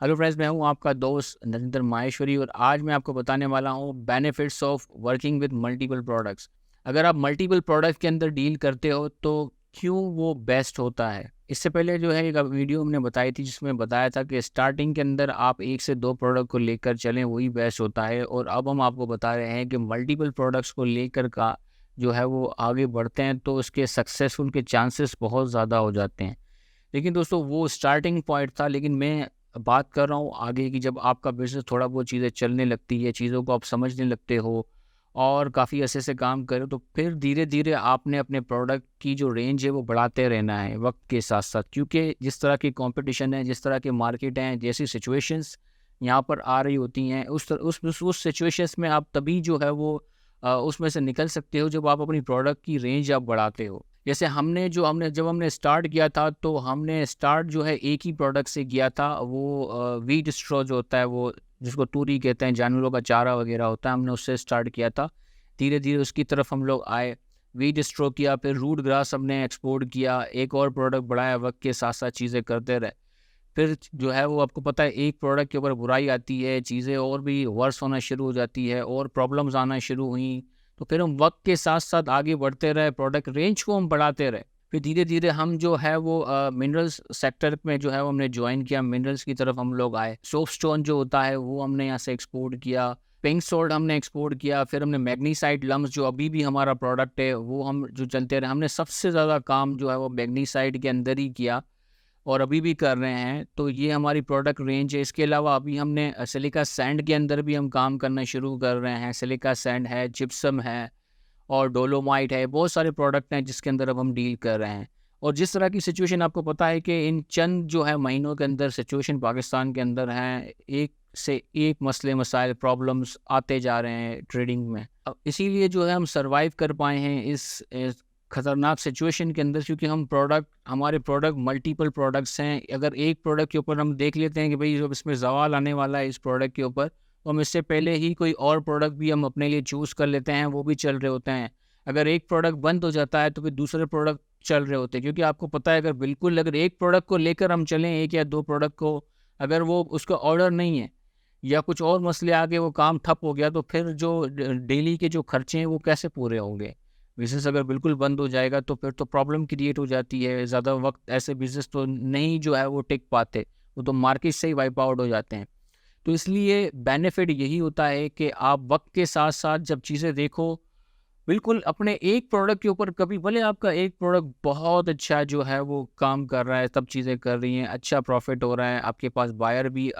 Hello friends, मैं हूं आपका दोस्त नरेंद्र माहेश्वरी और आज मैं आपको बताने वाला हूं benefits of working with multiple products. अगर आप मल्टीपल प्रोडक्ट के अंदर डील करते हो तो क्यों वो बेस्ट होता है। इससे पहले जो है एक वीडियो हमने बताई थी जिसमें बताया था कि स्टार्टिंग के अंदर आप एक से दो प्रोडक्ट को लेकर चलें वही बेस्ट होता है, और अब हम आपको बता रहे हैं कि मल्टीपल प्रोडक्ट्स को लेकर का जो है वो आगे बढ़ते हैं तो उसके सक्सेसफुल के चांसेस बहुत ज़्यादा हो जाते हैं। लेकिन दोस्तों वो स्टार्टिंग पॉइंट था, लेकिन मैं बात कर रहा हूँ आगे की, जब आपका बिज़नेस थोड़ा बहुत चीज़ें चलने लगती है, चीज़ों को आप समझने लगते हो और काफ़ी अच्छे से काम करो, तो फिर धीरे-धीरे आपने अपने प्रोडक्ट की जो रेंज है वो बढ़ाते रहना है वक़्त के साथ-साथ। क्योंकि जिस तरह की कॉम्पिटिशन है, जिस तरह के मार्केट हैं, जैसी सिचुएशंस यहाँ पर आ रही होती हैं, उस सिचुएशंस में आप तभी जो है वो उसमें से निकल सकते हो जब आप अपनी प्रोडक्ट की रेंज आप बढ़ाते हो। जैसे जब हमने स्टार्ट किया था तो हमने स्टार्ट जो है एक ही प्रोडक्ट से किया था, वो व्हीट स्ट्रॉ जो होता है, वो जिसको तूरी कहते हैं, जानवरों का चारा वगैरह होता है, हमने उससे स्टार्ट किया था। धीरे-धीरे उसकी तरफ हम लोग आए, व्हीट स्ट्रॉ किया, फिर रूट ग्रास हमने एक्सपोर्ट किया, एक और प्रोडक्ट बढ़ाया, वक़्त के साथ-साथ चीज़ें करते रहे। फिर जो है वो आपको पता है एक प्रोडक्ट के ऊपर बुराई आती है, चीज़ें और भी वर्स होना शुरू हो जाती है और प्रॉब्लम्स आना शुरू हुई। तो फिर हम वक़्त के साथ-साथ आगे बढ़ते रहे, प्रोडक्ट रेंज को हम बढ़ाते रहे। फिर धीरे-धीरे हम जो है वो मिनरल्स सेक्टर में जो है वो हमने जॉइन किया, मिनरल्स की तरफ हम लोग आए। सोपस्टोन जो होता है वो हमने यहाँ से एक्सपोर्ट किया, पिंक सॉल्ट हमने एक्सपोर्ट किया, फिर हमने मैग्नीसाइड लम्स जो अभी भी हमारा प्रोडक्ट है वो हम जो चलते रहे। हमने सबसे ज़्यादा काम जो है वो मैग्नीसाइड के अंदर ही किया और अभी भी कर रहे हैं, तो ये हमारी प्रोडक्ट रेंज है। इसके अलावा अभी हमने सिलिका सैंड के अंदर भी हम काम करना शुरू कर रहे हैं। सिलिका सैंड है, जिप्सम है और डोलोमाइट है, बहुत सारे प्रोडक्ट हैं जिसके अंदर अब हम डील कर रहे हैं। और जिस तरह की सिचुएशन आपको पता है कि इन चंद जो है महीनों के अंदर सिचुएशन पाकिस्तान के अंदर है, एक से एक मसले मसाइल प्रॉब्लम्स आते जा रहे हैं ट्रेडिंग में। अब इसीलिए जो है हम सर्वाइव कर पाए हैं इस खतरनाक सिचुएशन के अंदर, क्योंकि हमारे प्रोडक्ट मल्टीपल प्रोडक्ट्स हैं। अगर एक प्रोडक्ट के ऊपर हम देख लेते हैं कि भाई जब इसमें ज़वाल आने वाला है इस प्रोडक्ट के ऊपर, तो हम इससे पहले ही कोई और प्रोडक्ट भी हम अपने लिए चूज़ कर लेते हैं, वो भी चल रहे होते हैं। अगर एक प्रोडक्ट बंद हो जाता है तो फिर दूसरे प्रोडक्ट चल रहे होते हैं, क्योंकि आपको पता है अगर एक प्रोडक्ट को लेकर हम चलें, एक या दो प्रोडक्ट को, अगर वो उसका ऑर्डर नहीं है या कुछ और मसले आ गए, वो काम ठप हो गया, तो फिर जो डेली के जो खर्चे हैं वो कैसे पूरे होंगे। बिज़नेस अगर बिल्कुल बंद हो जाएगा तो फिर तो प्रॉब्लम क्रिएट हो जाती है। ज़्यादा वक्त ऐसे बिज़नेस तो नहीं जो है वो टिक पाते, वो तो मार्केट से ही वाइप आउट हो जाते हैं। तो इसलिए बेनिफिट यही होता है कि आप वक्त के साथ साथ जब चीज़ें देखो, बिल्कुल अपने एक प्रोडक्ट के ऊपर, कभी भले आपका एक प्रोडक्ट बहुत अच्छा जो है वो काम कर रहा है, सब चीज़ें कर रही हैं, अच्छा प्रॉफिट हो रहा है, आपके पास बायर भी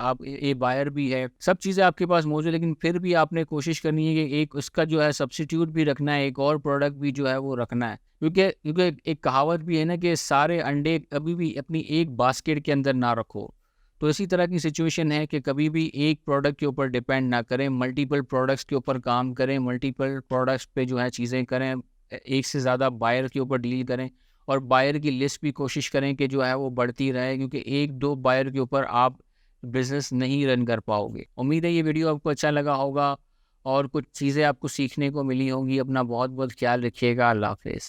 बायर भी है, सब चीज़ें आपके पास मौजूद है, लेकिन फिर भी आपने कोशिश करनी है कि एक उसका जो है सब्स्टिट्यूट भी रखना है, एक और प्रोडक्ट भी जो है वो रखना है। क्योंकि एक कहावत भी है ना कि सारे अंडे कभी भी अपनी एक बास्केट के अंदर ना रखो। तो इसी तरह की सिचुएशन है कि कभी भी एक प्रोडक्ट के ऊपर डिपेंड ना करें, मल्टीपल प्रोडक्ट्स के ऊपर काम करें, मल्टीपल प्रोडक्ट्स पे जो है चीज़ें करें, एक से ज़्यादा बायर के ऊपर डील करें और बायर की लिस्ट भी कोशिश करें कि जो है वो बढ़ती रहे, क्योंकि एक दो बायर के ऊपर आप बिज़नेस नहीं रन कर पाओगे। उम्मीद है ये वीडियो आपको अच्छा लगा होगा और कुछ चीज़ें आपको सीखने को मिली होंगी। अपना बहुत बहुत ख्याल रखिएगा। अल्लाह हाफ़िज़।